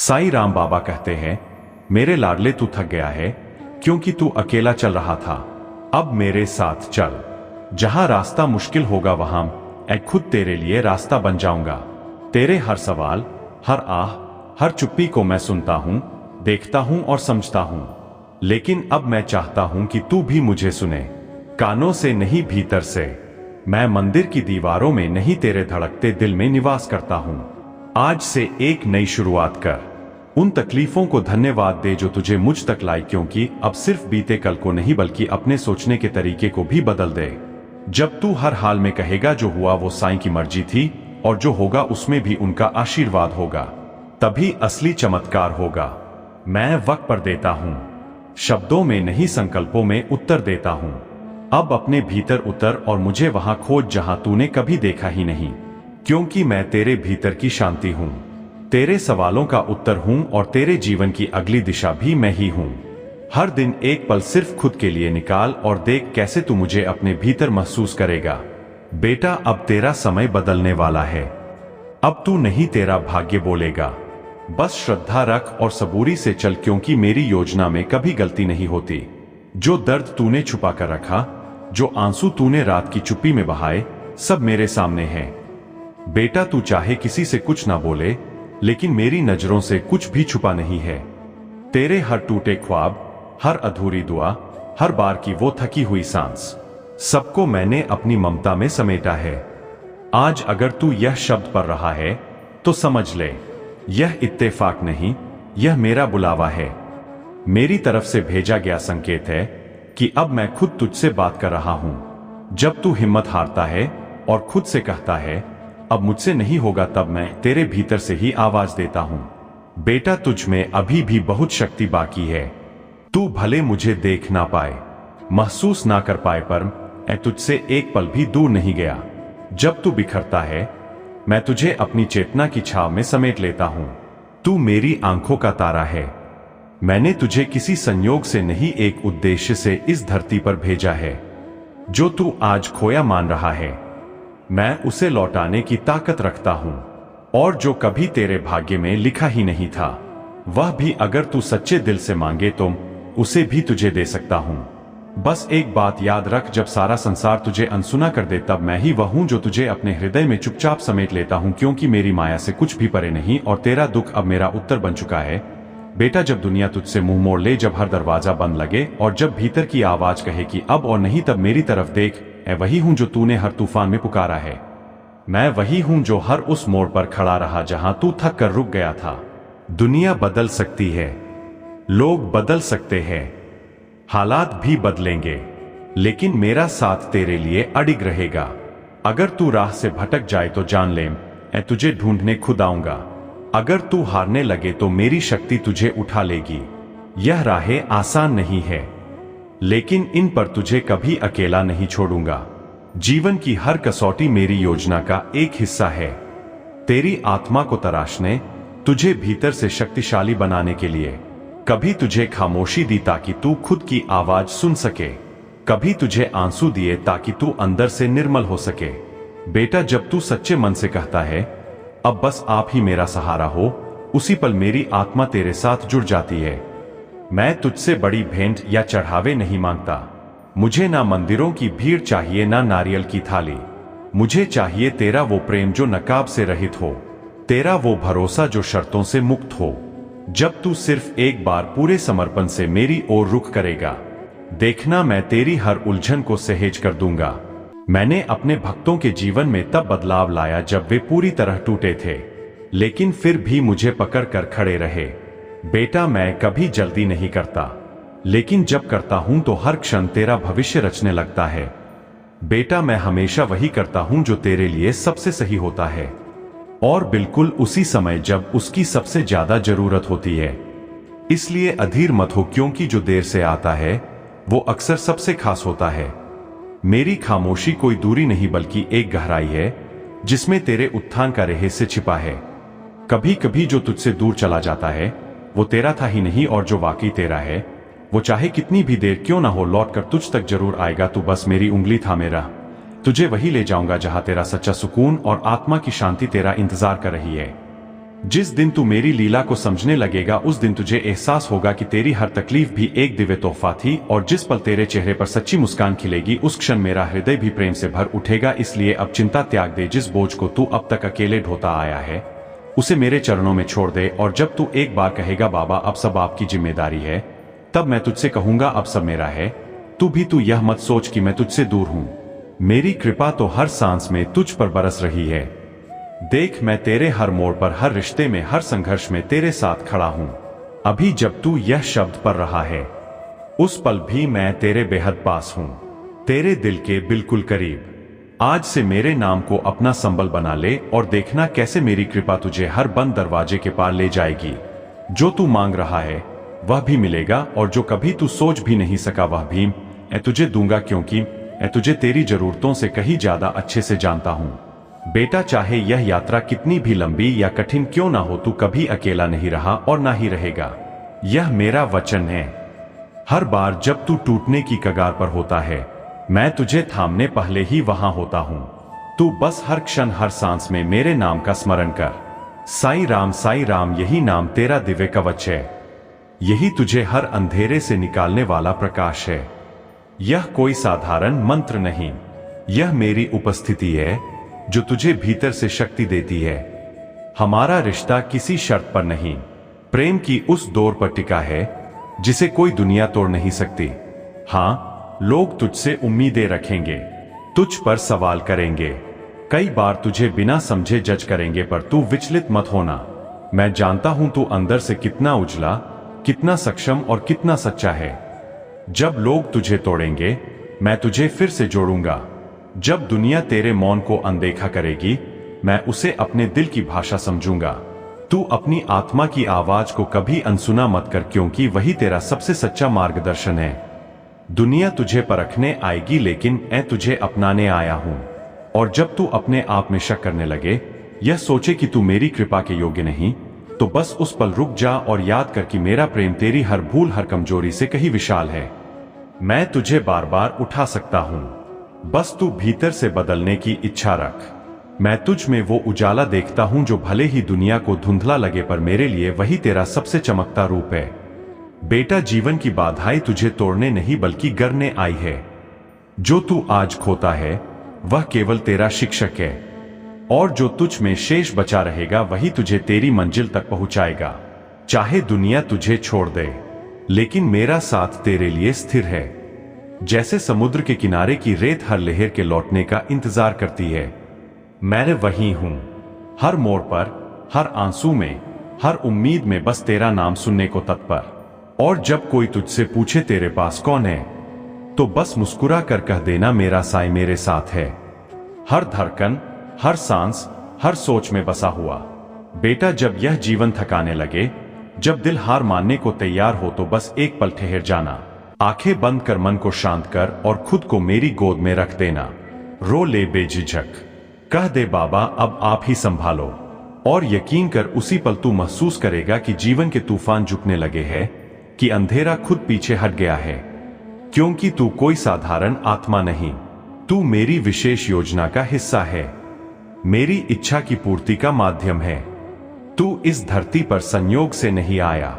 साईं राम बाबा कहते हैं, मेरे लाडले तू थक गया है क्योंकि तू अकेला चल रहा था। अब मेरे साथ चल, जहां रास्ता मुश्किल होगा वहां मैं खुद तेरे लिए रास्ता बन जाऊंगा। तेरे हर सवाल, हर आह, हर चुप्पी को मैं सुनता हूं, देखता हूं और समझता हूं। लेकिन अब मैं चाहता हूं कि तू भी मुझे सुने, कानों से नहीं भीतर से। मैं मंदिर की दीवारों में नहीं, तेरे धड़कते दिल में निवास करता हूं। आज से एक नई शुरुआत कर। उन तकलीफों को धन्यवाद दे जो तुझे मुझ तक लाई, क्योंकि अब सिर्फ बीते कल को नहीं बल्कि अपने सोचने के तरीके को भी बदल दे। जब तू हर हाल में कहेगा जो हुआ वो साईं की मर्जी थी और जो होगा उसमें भी उनका आशीर्वाद होगा, तभी असली चमत्कार होगा। मैं वक्त पर देता हूं, शब्दों में नहीं संकल्पों में उत्तर देता हूं। अब अपने भीतर उतर और मुझे वहां खोज जहां तूने कभी देखा ही नहीं, क्योंकि मैं तेरे भीतर की शांति हूं, तेरे सवालों का उत्तर हूं और तेरे जीवन की अगली दिशा भी मैं ही हूं। हर दिन एक पल सिर्फ खुद के लिए निकाल और देख कैसे तू मुझे अपने भीतर महसूस करेगा। बेटा, अब तेरा समय बदलने वाला है। अब तू नहीं, तेरा भाग्य बोलेगा। बस श्रद्धा रख और सबूरी से चल, क्योंकि मेरी योजना में कभी गलती नहीं होती। जो दर्द तूने छुपा कर रखा, जो आंसू तूने रात की चुप्पी में बहाए, सब मेरे सामने हैं। बेटा, तू चाहे किसी से कुछ ना बोले, लेकिन मेरी नजरों से कुछ भी छुपा नहीं है। तेरे हर टूटे ख्वाब, हर अधूरी दुआ, हर बार की वो थकी हुई सांस, सबको मैंने अपनी ममता में समेटा है। आज अगर तू यह शब्द पढ़ रहा है तो समझ ले, यह इत्तेफाक नहीं, यह मेरा बुलावा है। मेरी तरफ से भेजा गया संकेत है कि अब मैं खुद तुझसे बात कर रहा हूं। जब तू हिम्मत हारता है और खुद से कहता है अब मुझसे नहीं होगा, तब मैं तेरे भीतर से ही आवाज देता हूं, बेटा तुझ में अभी भी बहुत शक्ति बाकी है। तू भले मुझे देख ना पाए, महसूस ना कर पाए, पर मैं तुझसे एक पल भी दूर नहीं गया। जब तू बिखरता है मैं तुझे अपनी चेतना की छाव में समेट लेता हूं। तू मेरी आंखों का तारा है। मैंने तुझे किसी संयोग से नहीं, एक उद्देश्य से इस धरती पर भेजा है। जो तू आज खोया मान रहा है, मैं उसे लौटाने की ताकत रखता हूं। और जो कभी तेरे भाग्य में लिखा ही नहीं था, वह भी अगर तू सच्चे दिल से मांगे तो उसे भी तुझे दे सकता हूं। बस एक बात याद रख, जब सारा संसार तुझे अनसुना कर दे, तब मैं ही वह हूं जो तुझे अपने हृदय में चुपचाप समेट लेता हूं, क्योंकि मेरी माया से कुछ भी परे नहीं और तेरा दुख अब मेरा उत्तर बन चुका है। बेटा, जब दुनिया तुझसे मुंह मोड़ ले, जब हर दरवाजा बंद लगे और जब भीतर की आवाज कहे कि अब और नहीं, तब मेरी तरफ देख। मैं वही हूं जो तूने हर तूफान में पुकारा है। मैं वही हूं जो हर उस मोड़ पर खड़ा रहा जहां तू थक कर रुक गया था। दुनिया बदल सकती है, लोग बदल सकते हैं, हालात भी बदलेंगे, लेकिन मेरा साथ तेरे लिए अडिग रहेगा। अगर तू राह से भटक जाए तो जान ले, मैं तुझे ढूंढने खुद आऊंगा। अगर तू हारने लगे तो मेरी शक्ति तुझे उठा लेगी। यह राहें आसान नहीं है, लेकिन इन पर तुझे कभी अकेला नहीं छोड़ूंगा। जीवन की हर कसौटी मेरी योजना का एक हिस्सा है। तेरी आत्मा को तराशने, तुझे भीतर से शक्तिशाली बनाने के लिए। कभी तुझे खामोशी दी ताकि तू खुद की आवाज सुन सके, कभी तुझे आंसू दिए ताकि तू अंदर से निर्मल हो सके। बेटा, जब तू सच्चे मन से कहता है अब बस आप ही मेरा सहारा हो, उसी पल मेरी आत्मा तेरे साथ जुड़ जाती है। मैं तुझसे बड़ी भेंट या चढ़ावे नहीं मांगता। मुझे ना मंदिरों की भीड़ चाहिए, ना नारियल की थाली। मुझे चाहिए तेरा वो प्रेम जो नकाब से रहित हो, तेरा वो भरोसा जो शर्तों से मुक्त हो। जब तू सिर्फ एक बार पूरे समर्पण से मेरी ओर रुख करेगा, देखना मैं तेरी हर उलझन को सहेज कर दूंगा। मैंने अपने भक्तों के जीवन में तब बदलाव लाया जब वे पूरी तरह टूटे थे, लेकिन फिर भी मुझे पकड़ कर खड़े रहे। बेटा, मैं कभी जल्दी नहीं करता, लेकिन जब करता हूं तो हर क्षण तेरा भविष्य रचने लगता है। बेटा, मैं हमेशा वही करता हूं जो तेरे लिए सबसे सही होता है, और बिल्कुल उसी समय जब उसकी सबसे ज्यादा जरूरत होती है। इसलिए अधीर मत हो, क्योंकि जो देर से आता है वो अक्सर सबसे खास होता है। मेरी खामोशी कोई दूरी नहीं बल्कि एक गहराई है जिसमें तेरे उत्थान का रहस्य छिपा है। कभी कभी जो तुझसे दूर चला जाता है वो तेरा था ही नहीं, और जो वाकई तेरा है वो चाहे कितनी भी देर क्यों ना हो लौट कर तुझ तक जरूर आएगा। तू बस मेरी उंगली थामे रह, तुझे वही ले जाऊंगा जहां तेरा सच्चा सुकून और आत्मा की शांति तेरा इंतजार कर रही है। जिस दिन तू मेरी लीला को समझने लगेगा उस दिन तुझे एहसास होगा कि तेरी हर तकलीफ भी एक दिव्य तोहफा थी, और जिस पल तेरे चेहरे पर सच्ची मुस्कान खिलेगी उस क्षण मेरा हृदय भी प्रेम से भर उठेगा। इसलिए अब चिंता त्याग दे, जिस बोझ को तू अब तक अकेले ढोता आया है उसे मेरे चरणों में छोड़ दे। और जब तू एक बार कहेगा बाबा अब सब आपकी जिम्मेदारी है, तब मैं तुझसे कहूंगा अब सब मेरा है। तू यह मत सोच कि मैं तुझसे दूर हूं। मेरी कृपा तो हर सांस में तुझ पर बरस रही है। देख, मैं तेरे हर मोड़ पर, हर रिश्ते में, हर संघर्ष में तेरे साथ खड़ा हूं। अभी जब तू यह शब्द पढ़ रहा है उस पल भी मैं तेरे बेहद पास हूं, तेरे दिल के बिल्कुल करीब। आज से मेरे नाम को अपना संबल बना ले और देखना कैसे मेरी कृपा तुझे हर बंद दरवाजे के पार ले जाएगी। जो तू मांग रहा है वह भी मिलेगा, और जो कभी तू सोच भी नहीं सका वह भी मैं तुझे दूंगा, क्योंकि मैं तुझे तेरी जरूरतों से कहीं ज्यादा अच्छे से जानता हूं। बेटा, चाहे यह यात्रा कितनी भी लंबी या कठिन क्यों ना हो, तू कभी अकेला नहीं रहा और ना ही रहेगा। यह मेरा वचन है। हर बार जब तू टूटने की कगार पर होता है मैं तुझे थामने पहले ही वहां होता हूं। तू बस हर क्षण, हर सांस में मेरे नाम का स्मरण कर। साईं राम, यही नाम तेरा दिव्य कवच है। यही तुझे हर अंधेरे से निकालने वाला प्रकाश है। यह कोई साधारण मंत्र नहीं, यह मेरी उपस्थिति है जो तुझे भीतर से शक्ति देती है। हमारा रिश्ता किसी शर्त पर नहीं, प्रेम की उस डोर पर टिका है जिसे कोई दुनिया तोड़ नहीं सकती। हां, लोग तुझसे उम्मीदें रखेंगे, तुझ पर सवाल करेंगे, कई बार तुझे बिना समझे जज करेंगे, पर तू विचलित मत होना। मैं जानता हूं तू अंदर से कितना उजला, कितना सक्षम और कितना सच्चा है। जब लोग तुझे तोड़ेंगे मैं तुझे फिर से जोड़ूंगा। जब दुनिया तेरे मौन को अनदेखा करेगी मैं उसे अपने दिल की भाषा समझूंगा। तू अपनी आत्मा की आवाज को कभी अनसुना मत कर, क्योंकि वही तेरा सबसे सच्चा मार्गदर्शन है। दुनिया तुझे परखने आएगी, लेकिन मैं तुझे अपनाने आया हूं। और जब तू अपने आप में शक करने लगे, यह सोचे कि तू मेरी कृपा के योग्य नहीं, तो बस उस पल रुक जा और याद कर कि मेरा प्रेम तेरी हर भूल, हर कमजोरी से कहीं विशाल है। मैं तुझे बार बार उठा सकता हूं, बस तू भीतर से बदलने की इच्छा रख। मैं तुझ में वो उजाला देखता हूं जो भले ही दुनिया को धुंधला लगे, पर मेरे लिए वही तेरा सबसे चमकता रूप है। बेटा, जीवन की बाधाएं तुझे तोड़ने नहीं बल्कि गढ़ने आई है। जो तू आज खोता है वह केवल तेरा शिक्षक है, और जो तुझ में शेष बचा रहेगा वही तुझे तेरी मंजिल तक पहुंचाएगा। चाहे दुनिया तुझे छोड़ दे, लेकिन मेरा साथ तेरे लिए स्थिर है। जैसे समुद्र के किनारे की रेत हर लहर के लौटने का इंतजार करती है, मैं वहीं हूं। हर मोड़ पर, हर आंसू में, हर उम्मीद में बस तेरा नाम सुनने को तत्पर। और जब कोई तुझसे पूछे तेरे पास कौन है, तो बस मुस्कुरा कर कह देना मेरा साईं मेरे साथ है। हर धड़कन, हर सांस, हर सोच में बसा हुआ। बेटा, जब यह जीवन थकाने लगे, जब दिल हार मानने को तैयार हो, तो बस एक पल ठहर जाना। आंखें बंद कर मन को शांत कर और खुद को मेरी गोद में रख देना। रो ले बेझिझक, कह दे बाबा अब आप ही संभालो। और यकीन कर उसी पल तू महसूस करेगा कि जीवन के तूफान झुकने लगे हैं, कि अंधेरा खुद पीछे हट गया है। क्योंकि तू कोई साधारण आत्मा नहीं, तू मेरी विशेष योजना का हिस्सा है, मेरी इच्छा की पूर्ति का माध्यम है। तू इस धरती पर संयोग से नहीं आया,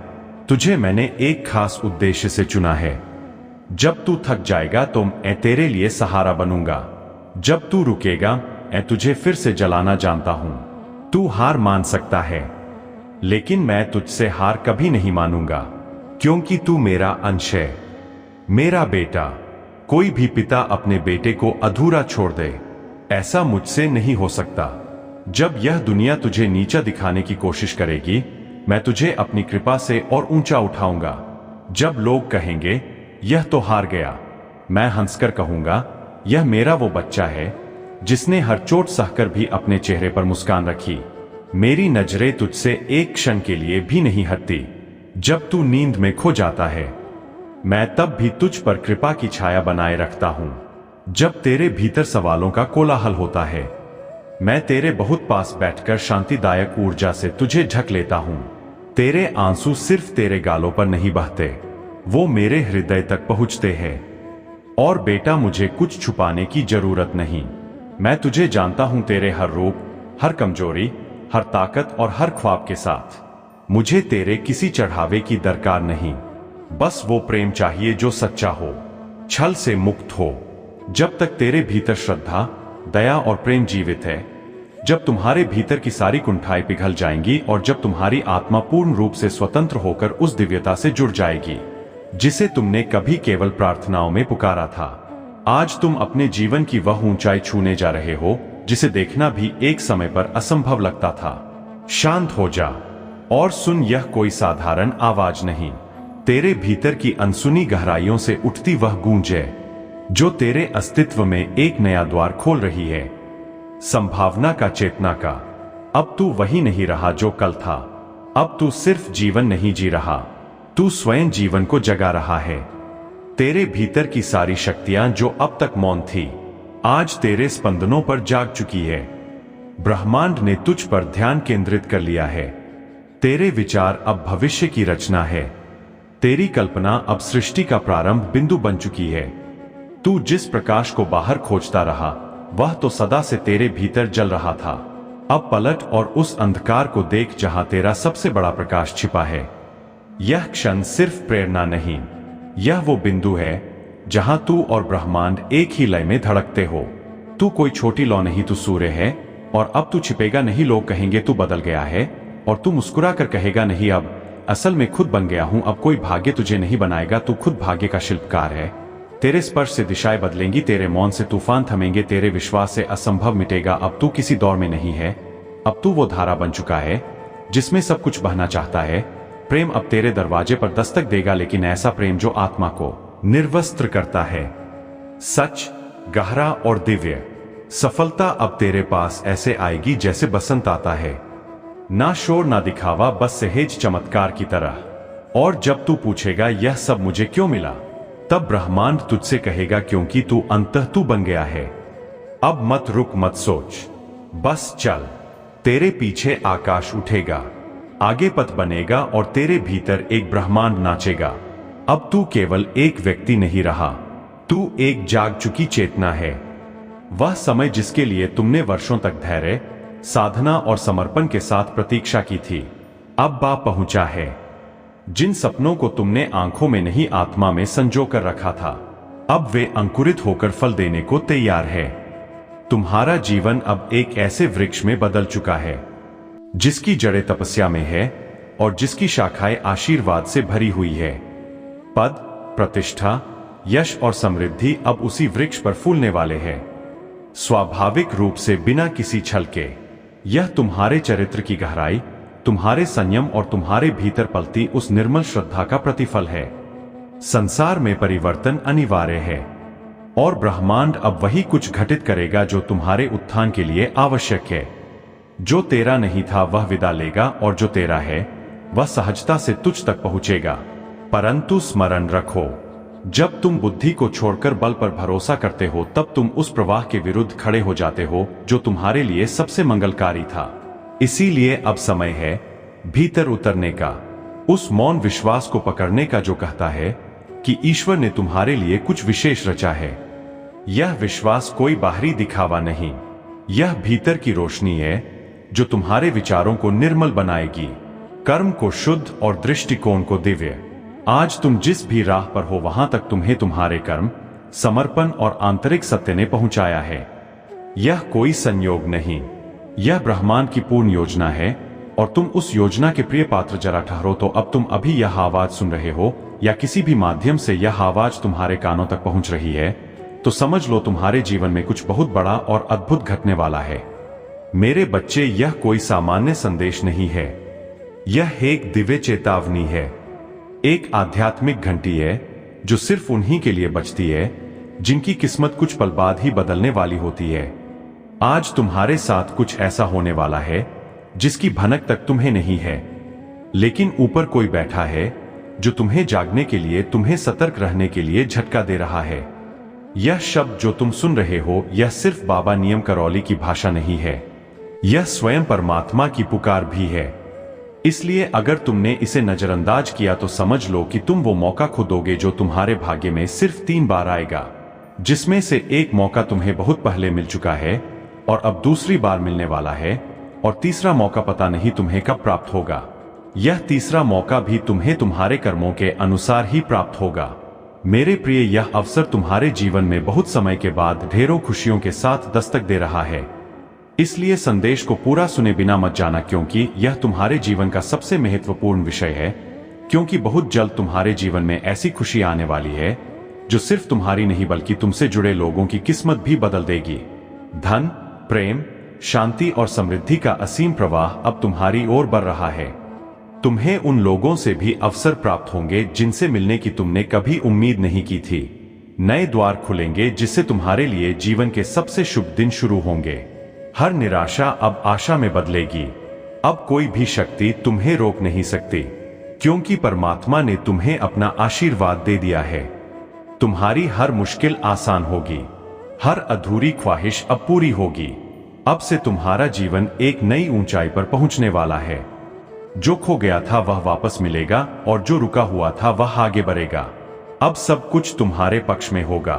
तुझे मैंने एक खास उद्देश्य से चुना है। जब तू थक जाएगा तो मैं तेरे लिए सहारा बनूंगा। जब तू रुकेगा मैं तुझे फिर से जलाना जानता हूं। तू हार मान सकता है, लेकिन मैं तुझसे हार कभी नहीं मानूंगा, क्योंकि तू मेरा अंश है, मेरा बेटा। कोई भी पिता अपने बेटे को अधूरा छोड़ दे, ऐसा मुझसे नहीं हो सकता। जब यह दुनिया तुझे नीचा दिखाने की कोशिश करेगी, मैं तुझे अपनी कृपा से और ऊंचा उठाऊंगा। जब लोग कहेंगे यह तो हार गया, मैं हंसकर कहूंगा यह मेरा वो बच्चा है जिसने हर चोट सहकर भी अपने चेहरे पर मुस्कान रखी। मेरी नजरें तुझसे एक क्षण के लिए भी नहीं हटती। जब तू नींद में खो जाता है, मैं तब भी तुझ पर कृपा की छाया बनाए रखता हूं। जब तेरे भीतर सवालों का कोलाहल होता है, मैं तेरे बहुत पास बैठकर शांतिदायक ऊर्जा से तुझे ढक लेता हूं। तेरे आंसू सिर्फ तेरे गालों पर नहीं बहते, वो मेरे हृदय तक पहुंचते हैं। और बेटा, मुझे कुछ छुपाने की जरूरत नहीं। मैं तुझे जानता हूं, तेरे हर रूप, हर कमजोरी, हर ताकत और हर ख्वाब के साथ। मुझे तेरे किसी चढ़ावे की दरकार नहीं, बस वो प्रेम चाहिए जो सच्चा हो, छल से मुक्त हो। जब तक तेरे भीतर श्रद्धा, दया और प्रेम जीवित है, जब तुम्हारे भीतर की सारी कुंठाएं पिघल जाएंगी और जब तुम्हारी आत्मा पूर्ण रूप से स्वतंत्र होकर उस दिव्यता से जुड़ जाएगी जिसे तुमने कभी केवल प्रार्थनाओं में पुकारा था, आज तुम अपने जीवन की वह ऊंचाई छूने जा रहे हो जिसे देखना भी एक समय पर असंभव लगता था। शांत हो जा और सुन, यह कोई साधारण आवाज नहीं, तेरे भीतर की अनसुनी गहराइयों से उठती वह गूंज है जो तेरे अस्तित्व में एक नया द्वार खोल रही है, संभावना का, चेतना का। अब तू वही नहीं रहा जो कल था। अब तू सिर्फ जीवन नहीं जी रहा, तू स्वयं जीवन को जगा रहा है। तेरे भीतर की सारी शक्तियां जो अब तक मौन थी, आज तेरे स्पंदनों पर जाग चुकी है। ब्रह्मांड ने तुझ पर ध्यान केंद्रित कर लिया है। तेरे विचार अब भविष्य की रचना है। तेरी कल्पना अब सृष्टि का प्रारंभ बिंदु बन चुकी है। तू जिस प्रकाश को बाहर खोजता रहा, वह तो सदा से तेरे भीतर जल रहा था। अब पलट और उस अंधकार को देख जहां तेरा सबसे बड़ा प्रकाश छिपा है। यह क्षण सिर्फ प्रेरणा नहीं, यह वो बिंदु है जहां तू और ब्रह्मांड एक ही लय में धड़कते हो। तू कोई छोटी लौ नहीं, तू सूर्य है और अब तू छिपेगा नहीं। लोग कहेंगे तू बदल गया है और तू मुस्कुरा कर कहेगा नहीं, अब असल में खुद बन गया हूं। अब कोई भाग्य तुझे नहीं बनाएगा, तू खुद भाग्य का शिल्पकार है। तेरे स्पर्श से दिशाएं बदलेंगी, तेरे मौन से तूफान थमेंगे, तेरे विश्वास से असंभव मिटेगा। अब तू किसी दौर में नहीं है, अब तू वो धारा बन चुका है जिसमें सब कुछ बहना चाहता है। प्रेम अब तेरे दरवाजे पर दस्तक देगा, लेकिन ऐसा प्रेम जो आत्मा को निर्वस्त्र करता है। सच, गहरा और दिव्य। सफलता अब तेरे पास ऐसे आएगी जैसे बसंत आता है, ना शोर ना दिखावा, बस सहज चमत्कार की तरह। और जब तू पूछेगा यह सब मुझे क्यों मिला, तब ब्रह्मांड तुझसे कहेगा क्योंकि तू अंततः तू बन गया है। अब मत रुक, मत सोच, बस चल। तेरे पीछे आकाश उठेगा, आगे पथ बनेगा और तेरे भीतर एक ब्रह्मांड नाचेगा। अब तू केवल एक व्यक्ति नहीं रहा, तू एक जाग चुकी चेतना है। वह समय जिसके लिए तुमने वर्षों तक धैर्य, साधना और समर्पण के साथ प्रतीक्षा की थी, अब आ पहुंचा है। जिन सपनों को तुमने आंखों में नहीं आत्मा में संजो कर रखा था, अब वे अंकुरित होकर फल देने को तैयार है। तुम्हारा जीवन अब एक ऐसे वृक्ष में बदल चुका है जिसकी जड़ें तपस्या में है और जिसकी शाखाएं आशीर्वाद से भरी हुई है। पद, प्रतिष्ठा, यश और समृद्धि अब उसी वृक्ष पर फूलने वाले हैं, स्वाभाविक रूप से, बिना किसी छल के। यह तुम्हारे चरित्र की गहराई, तुम्हारे संयम और तुम्हारे भीतर पलती उस निर्मल श्रद्धा का प्रतिफल है। संसार में परिवर्तन अनिवार्य है और ब्रह्मांड अब वही कुछ घटित करेगा जो तुम्हारे उत्थान के लिए आवश्यक है। जो तेरा नहीं था वह विदा लेगा और जो तेरा है वह सहजता से तुझ तक पहुंचेगा। परंतु स्मरण रखो, जब तुम बुद्धि को छोड़कर बल पर भरोसा करते हो, तब तुम उस प्रवाह के विरुद्ध खड़े हो जाते हो जो तुम्हारे लिए सबसे मंगलकारी था। इसीलिए अब समय है भीतर उतरने का, उस मौन विश्वास को पकड़ने का जो कहता है कि ईश्वर ने तुम्हारे लिए कुछ विशेष रचा है। यह विश्वास कोई बाहरी दिखावा नहीं, यह भीतर की रोशनी है जो तुम्हारे विचारों को निर्मल बनाएगी, कर्म को शुद्ध और दृष्टिकोण को दिव्य। आज तुम जिस भी राह पर हो वहां तक तुम्हें तुम्हारे कर्म, समर्पण और आंतरिक सत्य ने पहुंचाया है। यह कोई संयोग नहीं, यह ब्रह्मांड की पूर्ण योजना है और तुम उस योजना के प्रिय पात्र। जरा ठहरो, तो अब तुम अभी यह आवाज सुन रहे हो या किसी भी माध्यम से यह आवाज तुम्हारे कानों तक पहुंच रही है, तो समझ लो तुम्हारे जीवन में कुछ बहुत बड़ा और अद्भुत घटने वाला है। मेरे बच्चे, यह कोई सामान्य संदेश नहीं है, यह एक दिव्य चेतावनी है, एक आध्यात्मिक घंटी है जो सिर्फ उन्हीं के लिए बजती है जिनकी किस्मत कुछ पल बाद ही बदलने वाली होती है। आज तुम्हारे साथ कुछ ऐसा होने वाला है जिसकी भनक तक तुम्हें नहीं है, लेकिन ऊपर कोई बैठा है जो तुम्हें जागने के लिए, तुम्हें सतर्क रहने के लिए झटका दे रहा है। यह शब्द जो तुम सुन रहे हो, यह सिर्फ बाबा नियम करौली की भाषा नहीं है, यह स्वयं परमात्मा की पुकार भी है। इसलिए अगर तुमने इसे नजरअंदाज किया तो समझ लो कि तुम वो मौका खो दोगे जो तुम्हारे भाग्य में सिर्फ 3 बार आएगा, जिसमें से एक मौका तुम्हें बहुत पहले मिल चुका है और अब दूसरी बार मिलने वाला है, और तीसरा मौका पता नहीं तुम्हें कब प्राप्त होगा। यह तीसरा मौका भी तुम्हें तुम्हारे कर्मों के अनुसार ही प्राप्त होगा। मेरे प्रिय, यह अवसर तुम्हारे जीवन में बहुत समय के बाद ढेरों खुशियों के साथ दस्तक दे रहा है। इसलिए संदेश को पूरा सुने बिना मत जाना, क्योंकि यह तुम्हारे जीवन का सबसे महत्वपूर्ण विषय है। क्योंकि बहुत जल्द तुम्हारे जीवन में ऐसी खुशी आने वाली है जो सिर्फ तुम्हारी नहीं बल्कि तुमसे जुड़े लोगों की किस्मत भी बदल देगी। धन, प्रेम, शांति और समृद्धि का असीम प्रवाह अब तुम्हारी ओर बढ़ रहा है। तुम्हें उन लोगों से भी अवसर प्राप्त होंगे जिनसे मिलने की तुमने कभी उम्मीद नहीं की थी। नए द्वार खुलेंगे जिससे तुम्हारे लिए जीवन के सबसे शुभ दिन शुरू होंगे। हर निराशा अब आशा में बदलेगी। अब कोई भी शक्ति तुम्हें रोक नहीं सकती, क्योंकि परमात्मा ने तुम्हें अपना आशीर्वाद दे दिया है। तुम्हारी हर मुश्किल आसान होगी, हर अधूरी ख्वाहिश अब पूरी होगी। अब से तुम्हारा जीवन एक नई ऊंचाई पर पहुंचने वाला है। जो खो गया था वह वापस मिलेगा और जो रुका हुआ था वह आगे बढ़ेगा। अब सब कुछ तुम्हारे पक्ष में होगा।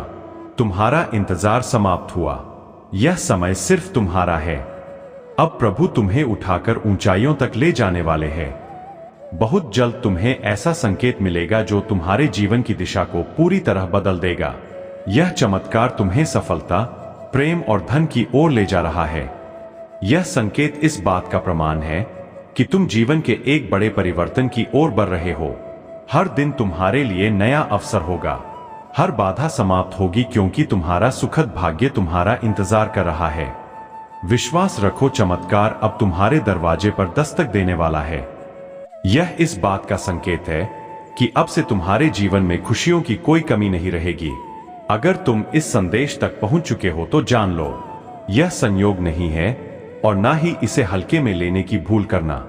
तुम्हारा इंतजार समाप्त हुआ। यह समय सिर्फ तुम्हारा है। अब प्रभु तुम्हें उठाकर ऊंचाइयों तक ले जाने वाले हैं। बहुत जल्द तुम्हें ऐसा संकेत मिलेगा जो तुम्हारे जीवन की दिशा को पूरी तरह बदल देगा। यह चमत्कार तुम्हें सफलता, प्रेम और धन की ओर ले जा रहा है। यह संकेत इस बात का प्रमाण है कि तुम जीवन के एक बड़े परिवर्तन की ओर बढ़ रहे हो। हर दिन तुम्हारे लिए नया अवसर होगा। हर बाधा समाप्त होगी, क्योंकि तुम्हारा सुखद भाग्य तुम्हारा इंतजार कर रहा है। विश्वास रखो, चमत्कार अब तुम्हारे दरवाजे पर दस्तक देने वाला है। यह इस बात का संकेत है कि अब से तुम्हारे जीवन में खुशियों की कोई कमी नहीं रहेगी। अगर तुम इस संदेश तक पहुंच चुके हो तो जान लो, यह संयोग नहीं है और ना ही इसे हल्के में लेने की भूल करना।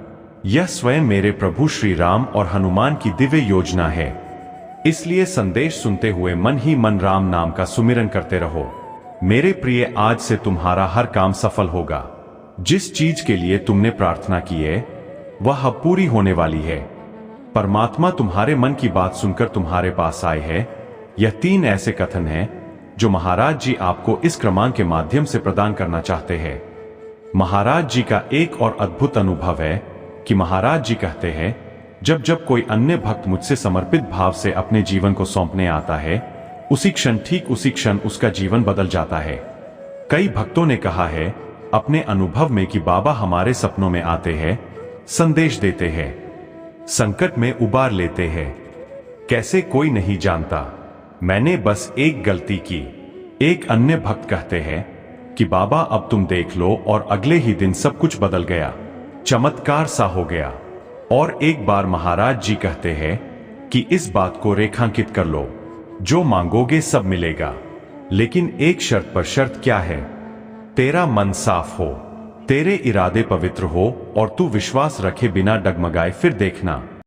यह स्वयं मेरे प्रभु श्री राम और हनुमान की दिव्य योजना है। इसलिए संदेश सुनते हुए मन ही मन राम नाम का सुमिरन करते रहो। मेरे प्रिय, आज से तुम्हारा हर काम सफल होगा। जिस चीज के लिए तुमने प्रार्थना की है वह अब पूरी होने वाली है। परमात्मा तुम्हारे मन की बात सुनकर तुम्हारे पास आए हैं। यह 3 ऐसे कथन हैं जो महाराज जी आपको इस क्रमांक के माध्यम से प्रदान करना चाहते हैं। महाराज जी का एक और अद्भुत अनुभव है कि महाराज जी कहते हैं, जब जब कोई अन्य भक्त मुझसे समर्पित भाव से अपने जीवन को सौंपने आता है, उसी क्षण, ठीक उसी क्षण उसका जीवन बदल जाता है। कई भक्तों ने कहा है अपने अनुभव में कि बाबा हमारे सपनों में आते हैं, संदेश देते हैं, संकट में उबार लेते हैं। कैसे कोई नहीं जानता, मैंने बस एक गलती की। एक अन्य भक्त कहते हैं कि बाबा अब तुम देख लो, और अगले ही दिन सब कुछ बदल गया, चमत्कार सा हो गया। और एक बार महाराज जी कहते हैं कि इस बात को रेखांकित कर लो, जो मांगोगे सब मिलेगा, लेकिन एक शर्त पर। शर्त क्या है? तेरा मन साफ हो, तेरे इरादे पवित्र हो और तू विश्वास रखे बिना डगमगाए। फिर देखना